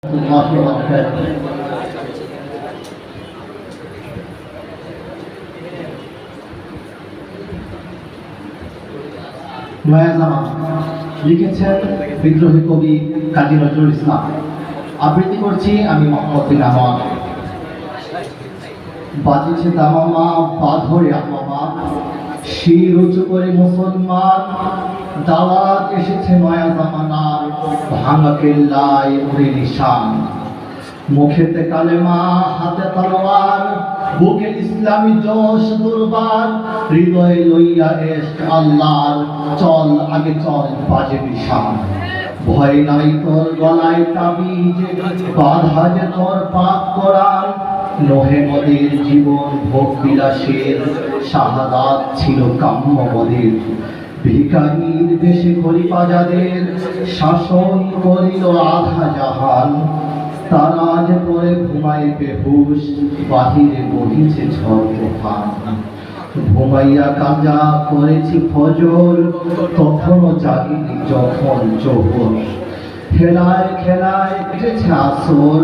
الله وبركاته লিখেছেন বিদ্রোহী কবি কাজী নজরুল ইসলাম। আবৃত্তি করছি আমি মোহাম্মদ বিন আমান। বাজেছে দামামা বাঁধরে আমামা, শির উঁচু করে মুসলমান, দাওয়াত এসেছে নয়া জামানার, ভাঙা কেল্লায় উড়ে নিশান। মুখেতে কালেমা হাতে তলোয়ার, বুকে ইসলামী জোশ দুর্বার, হৃদয়ে লইয়া এসক আল্লাহর, চল আগে চল বাজে নিশান। ভয় নাই তোর গলায় তাবিজ, বাঁধা যে তোর পাক কোরআন। নহে মদের জীবন ভোগ বিলাসের, শাহাদাত ছিল কাম্য মদের। ভিখারির দেশে খলিফা যাদের, শাসন করিল আধা জাহান। তারা আজ পরে ঘুমায় বেহুশ, বাহিরে বহিছে ঝড় তুফান। ঘুমাইয়া কাজা করেছি ফজর, তখনও জাগিনি যখন জোহর। খেলায় খেলায় কেটেছে আসর,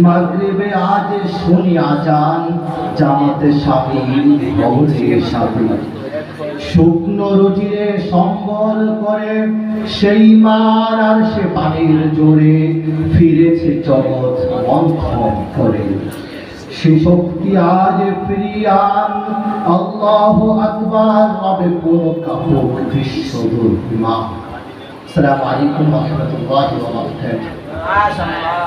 মাগরিবে আজ শুনি আজান। জামাতে শামিল ভবনে সাথে, শুকনো রুজিরে সম্বল করে, সেই মার আর সে পানির জোরে, ফিরেছে জগৎ মন্থন করে। সে শক্তি আজ ফিরিয়ান, আল্লাহু আকবার, রবে কোন কাপুক বিশ্ব দুর্ভিমান। আসসালামু আলাইকুম ওয়া রাহমাতুল্লাহি ওয়া বারাকাতুহু।